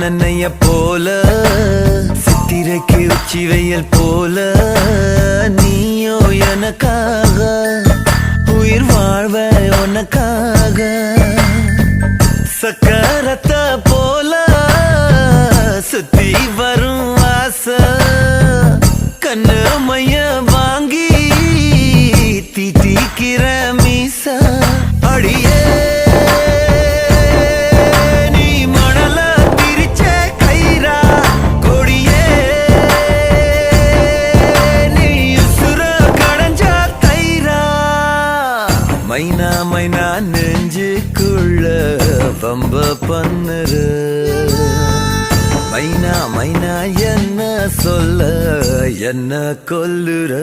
நனைய போல சித்திரைக்கு உச்சி வெயில் போல நீயோ எனக்காக உயிர் வாழ்வ உனக்காக சக்கரத்த போல சுத்தி வரும் ஆசை கண்ணு மைய வாங்கி தீட்டிக்கிற மீச அடியே மைனா மைனா நெஞ்சுக்குள்ள பம்ப பண்ணுற மைனா மைனா என்ன சொல்ல என்ன கொல்லுற